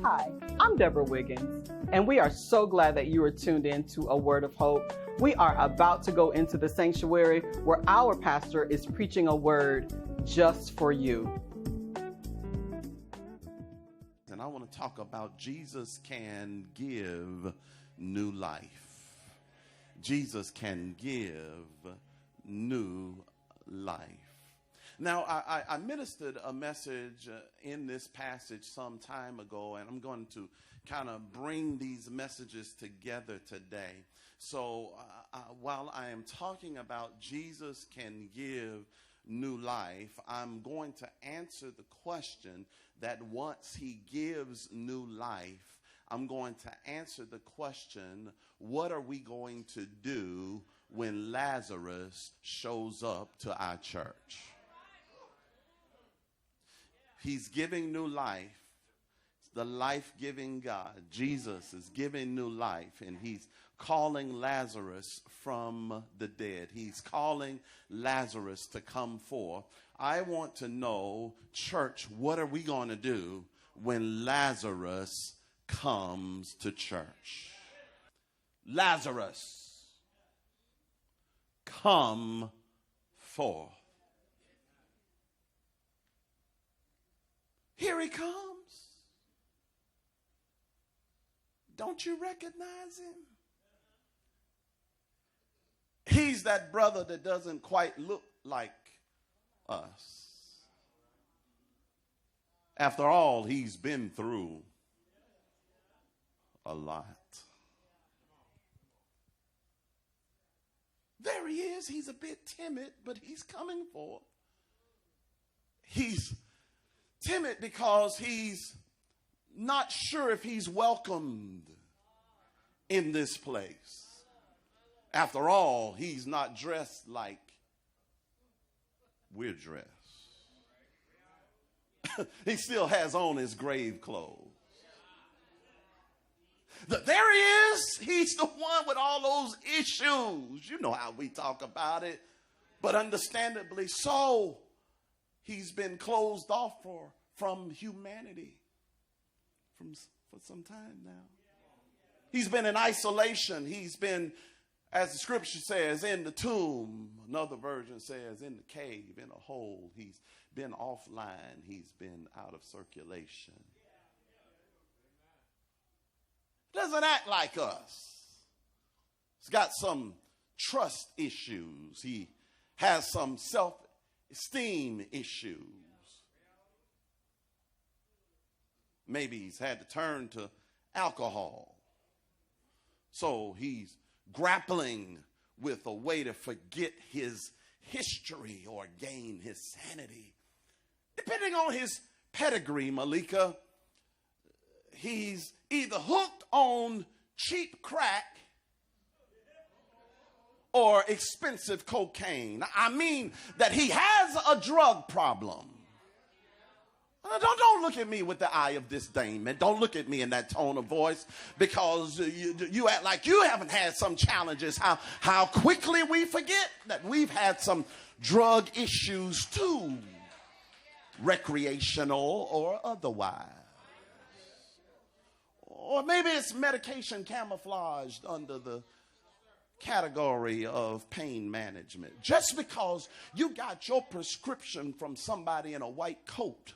Hi, I'm Deborah Wiggins, and we are so glad that you are tuned in to A Word of Hope. We are about to go into the sanctuary where our pastor is preaching a word just for you. And I want to talk about Jesus can give new life. Jesus can give new life. Now, I ministered a message in this passage some time ago, and I'm going to kind of bring these messages together today. So while I am talking about Jesus can give new life, I'm going to answer the question that once he gives new life, I'm going to answer the question, what are we going to do when Lazarus shows up to our church? He's giving new life. The life-giving God. Jesus is giving new life, and he's calling Lazarus from the dead. He's calling Lazarus to come forth. I want to know, church, what are we going to do when Lazarus comes to church? Lazarus, come forth. Here he comes. Don't you recognize him? He's that brother that doesn't quite look like us. After all, he's been through a lot. There he is. He's a bit timid, but he's coming forth. He's timid because he's not sure if he's welcomed in this place. After all, he's not dressed like we're dressed. He still has on his grave clothes. There he is. He's the one with all those issues. You know how we talk about it. But understandably so, he's been closed off from humanity for some time now. He's been in isolation. He's been, as the scripture says, in the tomb. Another version says in the cave, in a hole. He's been offline. He's been out of circulation. Doesn't act like us. He's got some trust issues. He has some self-esteem issues. Maybe he's had to turn to alcohol. So he's grappling with a way to forget his history or gain his sanity. Depending on his pedigree, Malika, he's either hooked on cheap crack or expensive cocaine. I mean that he has a drug problem. Don't look at me with the eye of disdain, man. Don't look at me in that tone of voice, because you act like you haven't had some challenges. How quickly we forget that we've had some drug issues too, recreational or otherwise. Or maybe it's medication camouflaged under the category of pain management. Just because you got your prescription from somebody in a white coat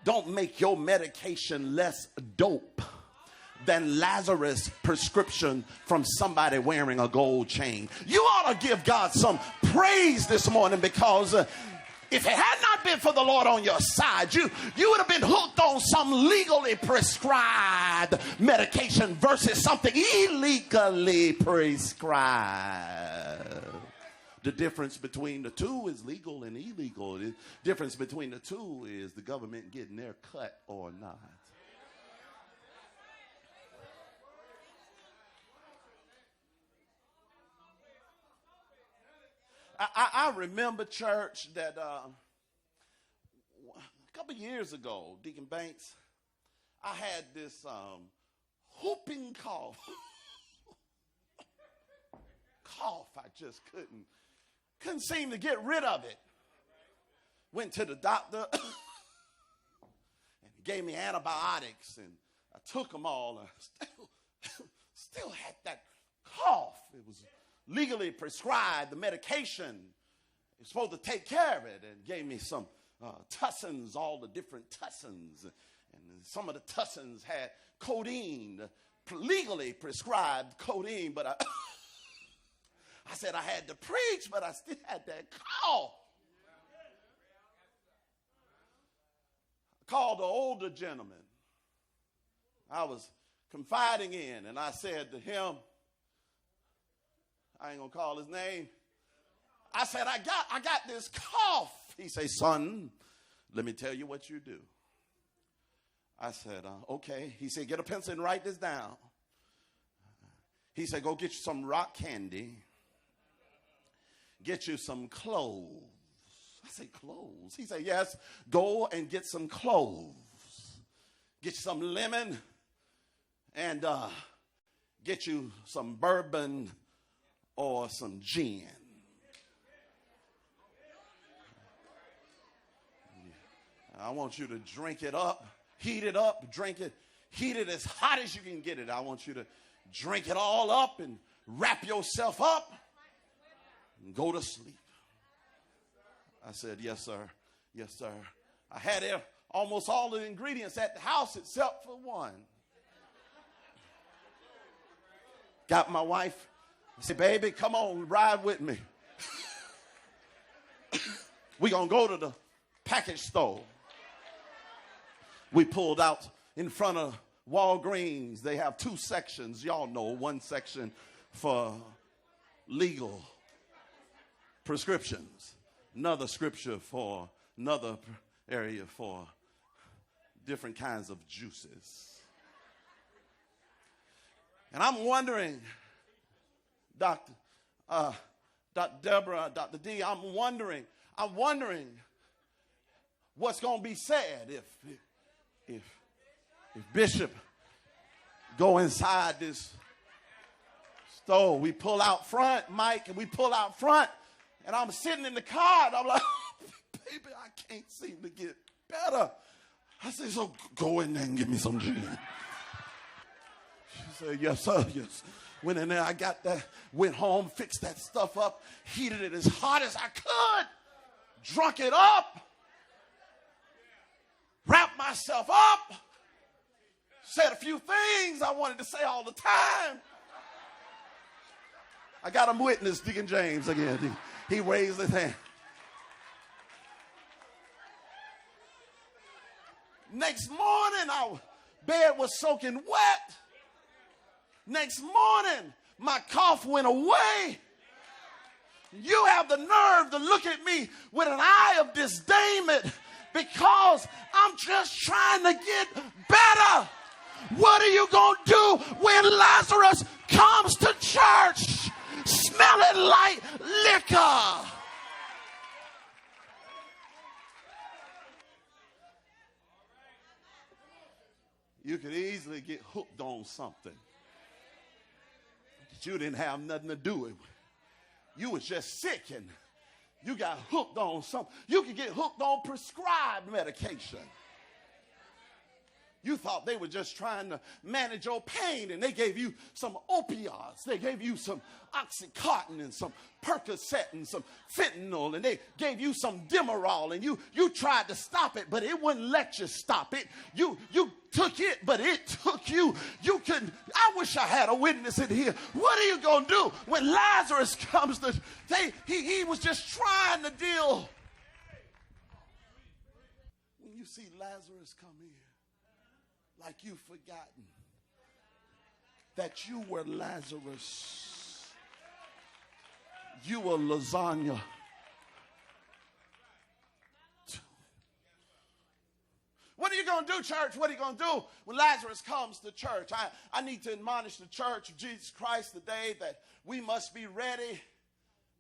don't make your medication less dope than Lazarus' prescription from somebody wearing a gold chain. You ought to give God some praise this morning, because if it had not been for the Lord on your side, you would have been hooked on some legally prescribed medication versus something illegally prescribed. The difference between the two is legal and illegal. The difference between the two is the government getting their cut or not. I remember, church, that a couple years ago, Deacon Banks, I had this whooping cough. I just couldn't seem to get rid of it. Went to the doctor and he gave me antibiotics and I took them all. I still had that cough. It was legally prescribed. The medication is supposed to take care of it, and gave me some tussins, all the different tussins. And some of the tussins had codeine, legally prescribed codeine, but I said I had to preach, but I still had that cough. I called the older gentleman I was confiding in, and I said to him, I ain't gonna call his name. I said, I got this cough. He said, son, let me tell you what you do. I said, okay. He said, get a pencil and write this down. He said, go get you some rock candy. Get you some cloves. I said, cloves? He said, yes, go and get some cloves. Get you some lemon and get you some bourbon or some gin. I want you to drink it up, heat it up, drink it, heat it as hot as you can get it. I want you to drink it all up and wrap yourself up and go to sleep. I said, yes, sir. Yes, sir. I had almost all the ingredients at the house except for one. Got my wife. I said, baby, come on, ride with me. We're going to go to the package store. We pulled out in front of Walgreens. They have two sections. Y'all know, one section for legal prescriptions, another scripture for another area for different kinds of juices. And I'm wondering, Dr. Deborah, Dr. D, I'm wondering what's going to be said if Bishop go inside this store. We pull out front, Mike, and we pull out front, and I'm sitting in the car, and I'm like, baby, I can't seem to get better. I said, so go in there and give me some gin. She said, yes, sir, yes. Went in there, I got that, went home, fixed that stuff up, heated it as hot as I could, drunk it up, wrapped myself up, said a few things I wanted to say all the time. I got him witness, Deacon James again. He raised his hand. Next morning, our bed was soaking wet. Next morning, my cough went away. You have the nerve to look at me with an eye of disdainment because I'm just trying to get better. What are you going to do when Lazarus comes to church smelling like liquor? You could easily get hooked on something that you didn't have nothing to do with. You was just sick and you got hooked on something. You could get hooked on prescribed medication. You thought they were just trying to manage your pain, and they gave you some opioids. They gave you some Oxycontin and some Percocet and some fentanyl, and they gave you some Demerol, and you tried to stop it, but it wouldn't let you stop it. You took it, but it took you. You couldn't. I wish I had a witness in here. What are you going to do when Lazarus comes to, he was just trying to deal. When you see Lazarus come in, like you've forgotten that you were Lazarus. You were lasagna. What are you going to do, church? What are you going to do when Lazarus comes to church? I need to admonish the church of Jesus Christ today that we must be ready.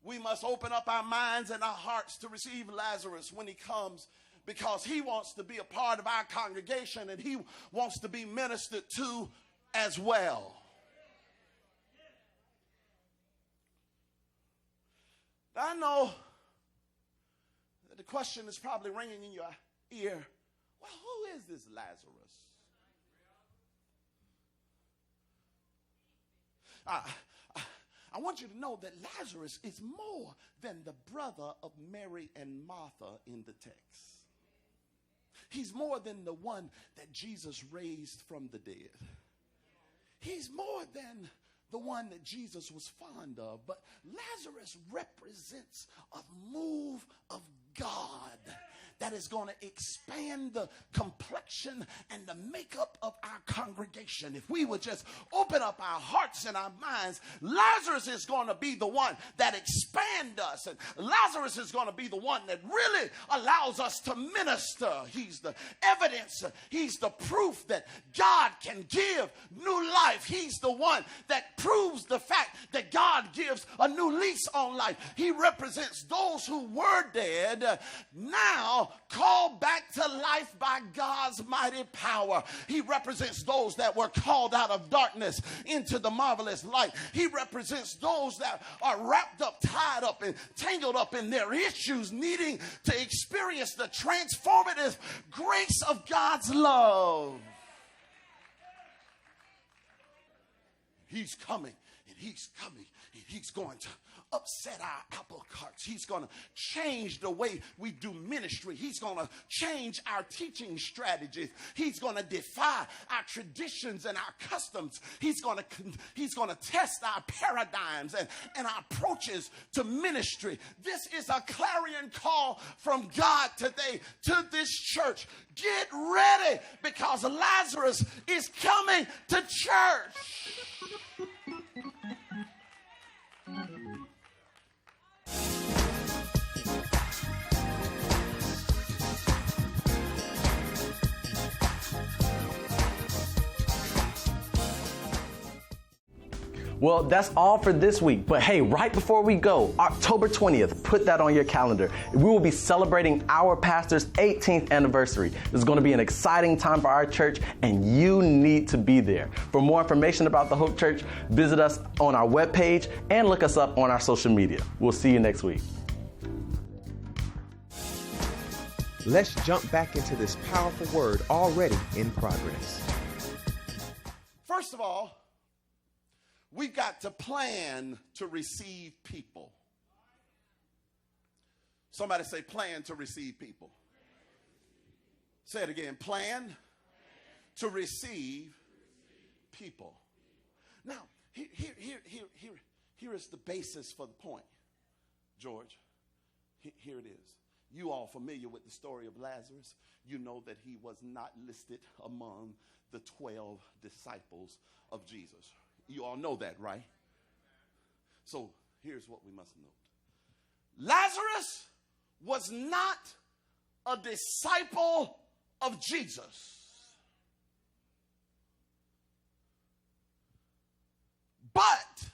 We must open up our minds and our hearts to receive Lazarus when he comes, because he wants to be a part of our congregation and he wants to be ministered to as well. I know that the question is probably ringing in your ear. Well, who is this Lazarus? I want you to know that Lazarus is more than the brother of Mary and Martha in the text. He's more than the one that Jesus raised from the dead. He's more than the one that Jesus was fond of. But Lazarus represents a move of God that is going to expand the complexion and the makeup of our congregation. If we would just open up our hearts and our minds, Lazarus is going to be the one that expands us. And Lazarus is going to be the one that really allows us to minister. He's the evidence. He's the proof that God can give new life. He's the one that proves the fact that God gives a new lease on life. He represents those who were dead, now called back to life by God's mighty power. He represents those that were called out of darkness into the marvelous light. He represents those that are wrapped up, tied up, and tangled up in their issues, needing to experience the transformative grace of God's love. He's coming, and he's coming, and he's going to upset our apple carts. He's going to change the way we do ministry. He's going to change our teaching strategies. He's going to defy our traditions and our customs. He's going to test our paradigms and our approaches to ministry. This is a clarion call from God today to this church. Get ready, because Lazarus is coming to church. Well, that's all for this week. But hey, right before we go, October 20th, put that on your calendar. We will be celebrating our pastor's 18th anniversary. This is going to be an exciting time for our church, and you need to be there. For more information about the Hope Church, visit us on our webpage and look us up on our social media. We'll see you next week. Let's jump back into this powerful word already in progress. First of all, we've got to plan to receive people. Somebody say, plan to receive people. Say it again. Plan to receive people. Now, here is the basis for the point, George. Here it is. You all familiar with the story of Lazarus? You know that he was not listed among the 12 disciples of Jesus. You all know that, right? So here's what we must note. Lazarus was not a disciple of Jesus. But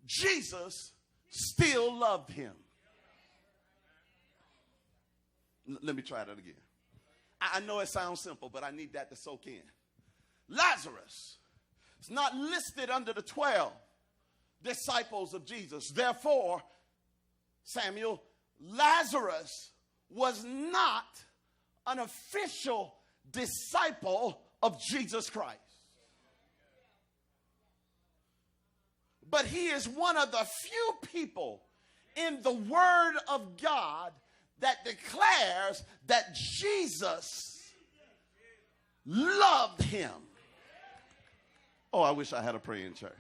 Jesus still loved him. Let me try that again. I know it sounds simple, but I need that to soak in. Lazarus is not listed under the 12 disciples of Jesus. Therefore, Samuel, Lazarus was not an official disciple of Jesus Christ. But he is one of the few people in the Word of God that declares that Jesus loved him. Oh, I wish I had a praying church.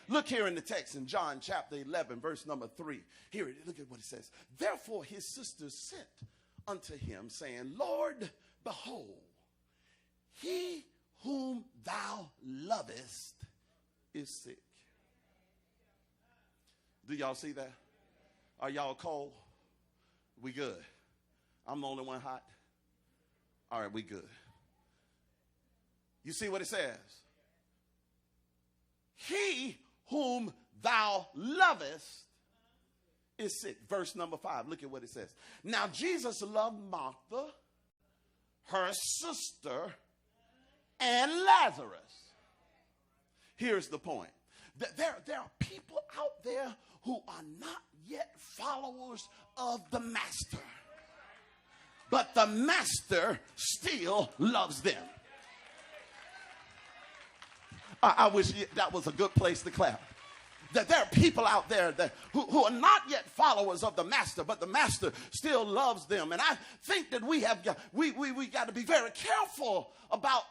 Look here in the text in John chapter 11, verse number 3. Here, look at what it says. Therefore his sisters sent unto him, saying, Lord, behold, he whom thou lovest is sick. Do y'all see that? Are y'all cold? We good? I'm the only one hot? All right, we good. You see what it says? He whom thou lovest is sick. Verse number 5, look at what it says. Now Jesus loved Martha, her sister, and Lazarus. Here's the point. There are people out there who are not yet followers of the Master. But the Master still loves them. I wish that was a good place to clap. That there are people out there who are not yet followers of the master, but the master still loves them. And I think that we got to be very careful about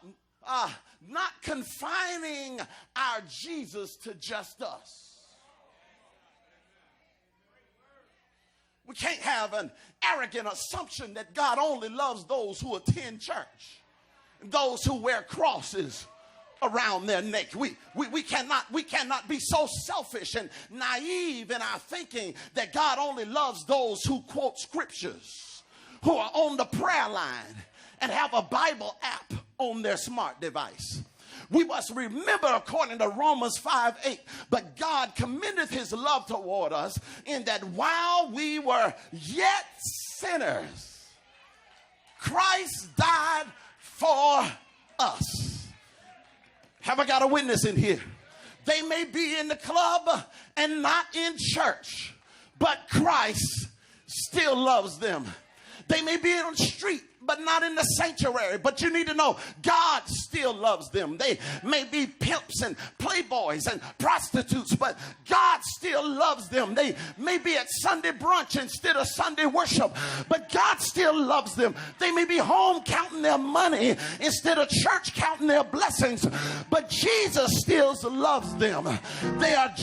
not confining our Jesus to just us. We can't have an arrogant assumption that God only loves those who attend church, those who wear crosses around their neck. We cannot be so selfish and naive in our thinking that God only loves those who quote scriptures, who are on the prayer line and have a Bible app on their smart device. We must remember, according to Romans 5:8, but God commendeth his love toward us in that while we were yet sinners, Christ died for us. Have I got a witness in here? They may be in the club and not in church, but Christ still loves them. They may be on the street, but not in the sanctuary. But you need to know, God still loves them. They may be pimps and playboys and prostitutes, but God still loves them. They may be at Sunday brunch instead of Sunday worship, but God still loves them. They may be home counting their money instead of church counting their blessings, but Jesus still loves them. They are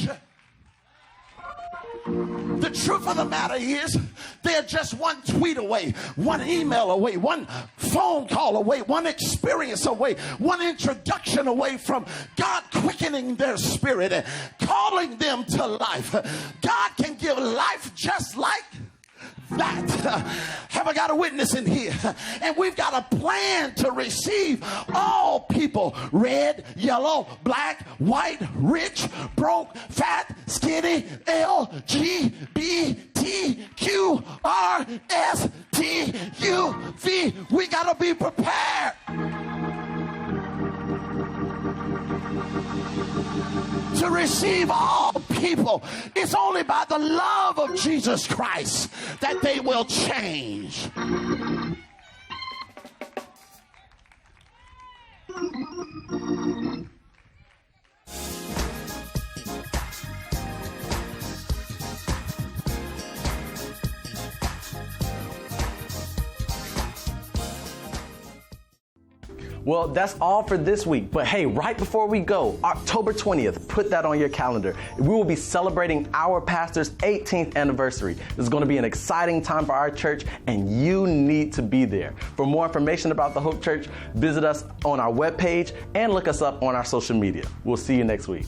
the truth of the matter is, they're just one tweet away, one email away, one phone call away, one experience away, one introduction away from God quickening their spirit and calling them to life. God can give life just like that. Have I got a witness in here? And we've got a plan to receive all people: red, yellow, black, white, rich, broke, fat, skinny, LGBTQRSTUV. We got to be prepared to receive all people. It's only by the love of Jesus Christ that they will change. Well, that's all for this week. But hey, right before we go, October 20th, put that on your calendar. We will be celebrating our pastor's 18th anniversary. This is going to be an exciting time for our church, and you need to be there. For more information about the Hope Church, visit us on our webpage and look us up on our social media. We'll see you next week.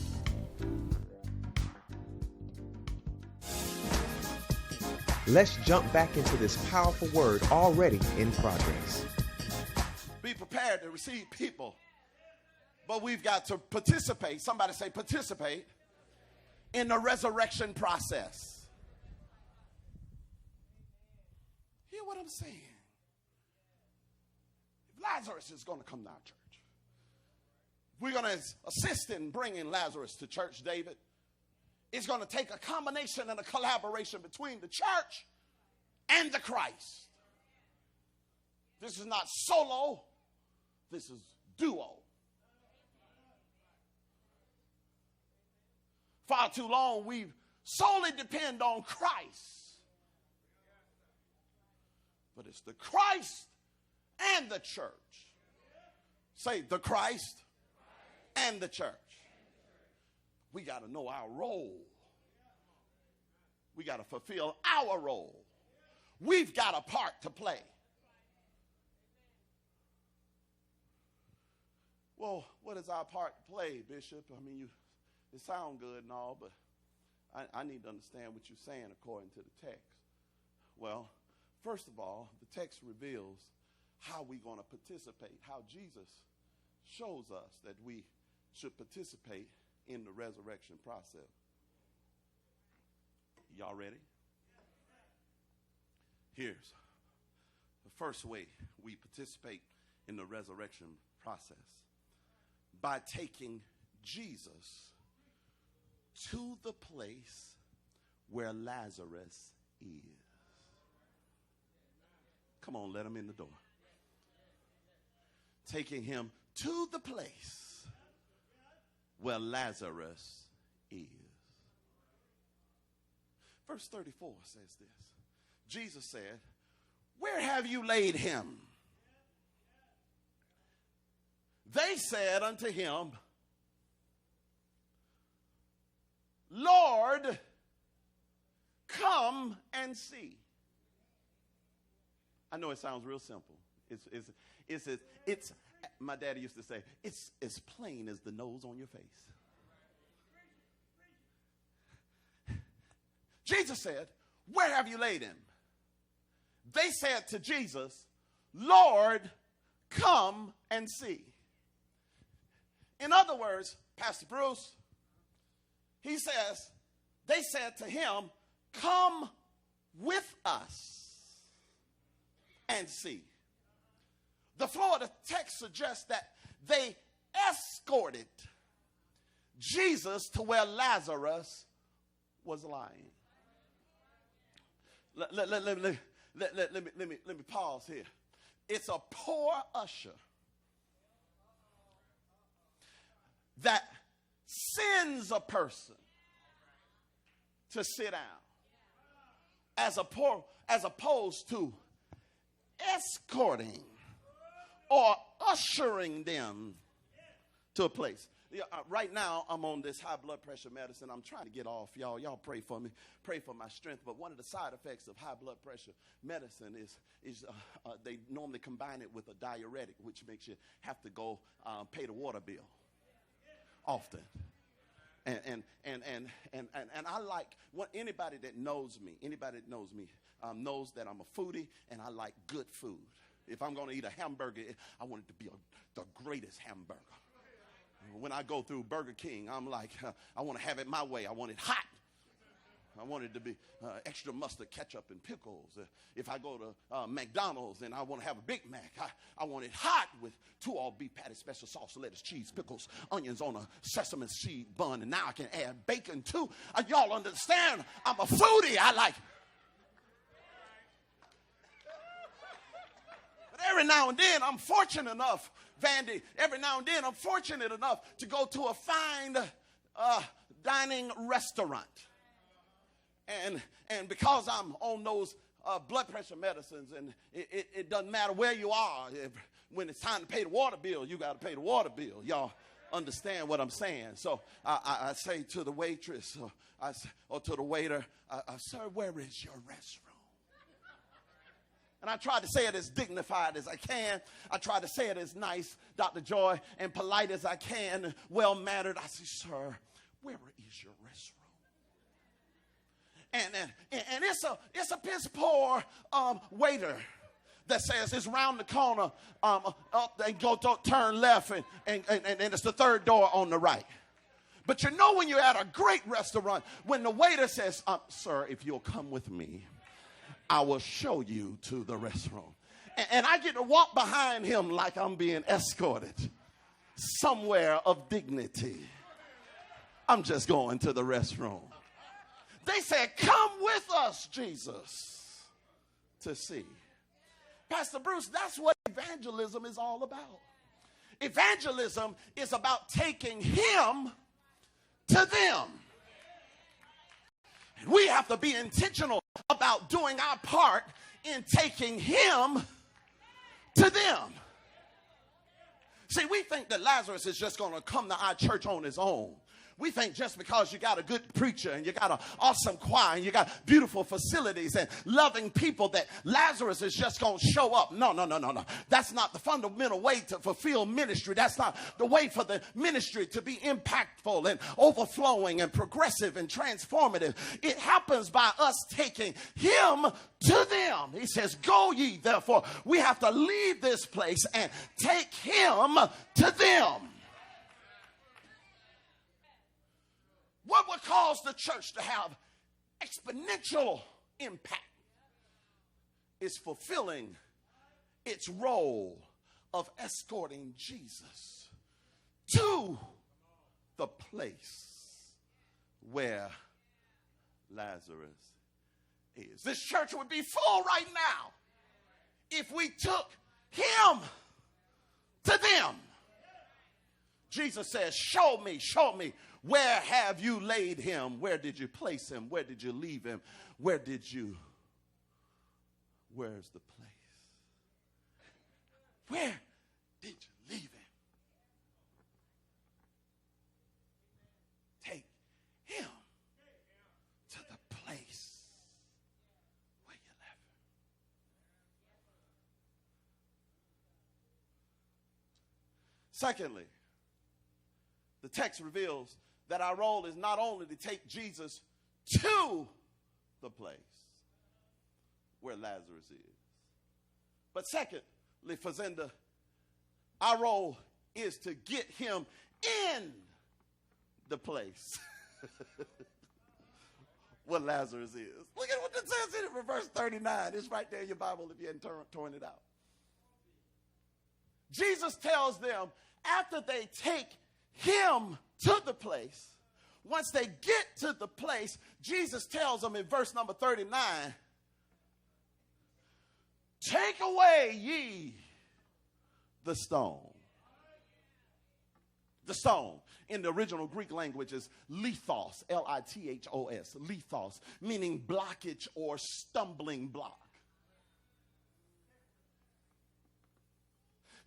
Let's jump back into this powerful word already in progress. Be prepared to receive people, but we've got to participate. Somebody say participate in the resurrection process. Hear what I'm saying? If Lazarus is going to come to our church, we're going to assist in bringing Lazarus to church, David. It's going to take a combination and a collaboration between the church and the Christ. This is not solo. This is duo. Far too long we've solely depend on Christ. But it's the Christ and the church. Say the Christ and the church. We got to know our role. We got to fulfill our role. We've got a part to play. Well, what is our part to play, Bishop? I mean, it sounds good and all, but I need to understand what you're saying according to the text. Well, first of all, the text reveals how we're going to participate, how Jesus shows us that we should participate in the resurrection process. Y'all ready? Here's the first way we participate in the resurrection process: by taking Jesus to the place where Lazarus is. Come on, let him in the door. Taking him to the place where Lazarus is. Verse 34 says this. Jesus said, where have you laid him? They said unto him, Lord, come and see. I know it sounds real simple. It's my daddy used to say, it's as plain as the nose on your face. Jesus said, where have you laid him? They said to Jesus, Lord, come and see. In other words, Pastor Bruce, he says, they said to him, come with us and see. The flow of the text suggests that they escorted Jesus to where Lazarus was lying. Let me pause here. It's a poor usher that sends a person to sit down as opposed to escorting or ushering them to a place. Yeah, right now, I'm on this high blood pressure medicine. I'm trying to get off. Y'all pray for me. Pray for my strength. But one of the side effects of high blood pressure medicine is they normally combine it with a diuretic, which makes you have to go pay the water bill often. And I like anybody that knows me knows that I'm a foodie and I like good food. If I'm going to eat a hamburger, I want it to be the greatest hamburger. When I go through Burger King, I'm like, I want to have it my way. I want it hot. I want it to be extra mustard, ketchup, and pickles. If I go to McDonald's and I want to have a Big Mac, I want it hot with 2 all-beef patties, special sauce, lettuce, cheese, pickles, onions on a sesame seed bun, and now I can add bacon too. Y'all understand? I'm a foodie. I like. But every now and then, I'm fortunate enough, Vandy, to go to a fine dining restaurant. And because I'm on those blood pressure medicines, and it doesn't matter where you are, when it's time to pay the water bill, you got to pay the water bill. Y'all understand what I'm saying? So I say to the waitress or to the waiter, sir, where is your restroom? And I try to say it as dignified as I can. I try to say it as nice, Dr. Joy, and polite as I can, well-mannered. I say, sir, where is your restroom? And it's a piss poor waiter that says it's round the corner, up and turn left, and it's the third door on the right. But you know when you're at a great restaurant, when the waiter says, sir, if you'll come with me, I will show you to the restroom. And I get to walk behind him like I'm being escorted somewhere of dignity. I'm just going to the restroom. They said, come with us, Jesus, to see. Pastor Bruce, that's what evangelism is all about. Evangelism is about taking him to them. And we have to be intentional about doing our part in taking him to them. See, we think that Lazarus is just going to come to our church on his own. We think just because you got a good preacher and you got an awesome choir and you got beautiful facilities and loving people that Lazarus is just going to show up. No. That's not the fundamental way to fulfill ministry. That's not the way for the ministry to be impactful and overflowing and progressive and transformative. It happens by us taking him to them. He says, go ye therefore. We have to leave this place and take him to them. What would cause the church to have exponential impact is fulfilling its role of escorting Jesus to the place where Lazarus is. This church would be full right now if we took him to them. Jesus says, show me, where have you laid him? Where did you place him? Where did you leave him? Where's the place? Where did you leave him? Take him to the place where you left him. Secondly, the text reveals that our role is not only to take Jesus to the place where Lazarus is, but secondly, Fazinda, our role is to get him in the place where Lazarus is. Look at what it says in it for verse 39. It's right there in your Bible if you hadn't torn it out. Jesus tells them after they take him to the place, once they get to the place, Jesus tells them in verse number 39, take away ye the stone. The stone in the original Greek language is lithos, L-I-T-H-O-S, lithos, meaning blockage or stumbling block.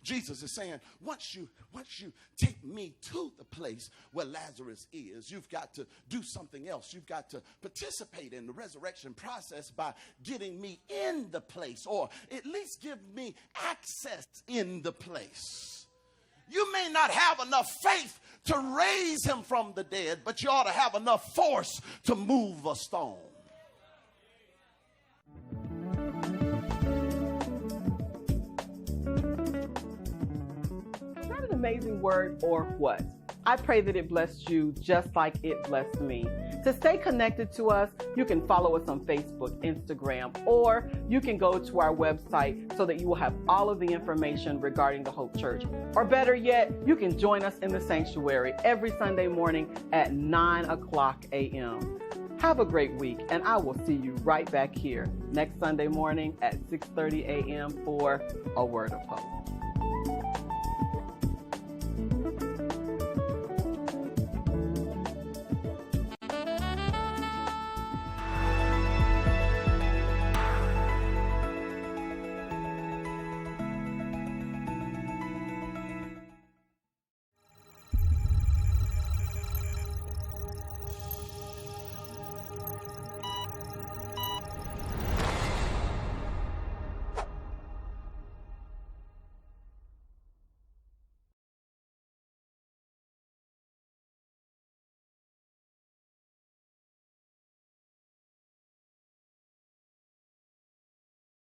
Jesus is saying, once you take me to the place where Lazarus is, you've got to do something else. You've got to participate in the resurrection process by getting me in the place, or at least give me access in the place. You may not have enough faith to raise him from the dead, but you ought to have enough force to move a stone. Amazing word or what? I pray that it blessed you just like it blessed me. To stay connected to us, you can follow us on Facebook, Instagram, or you can go to our website so that you will have all of the information regarding the Hope Church. Or better yet, you can join us in the sanctuary every Sunday morning at 9 o'clock a.m. Have a great week, and I will see you right back here next Sunday morning at 6:30 a.m. for A Word of Hope.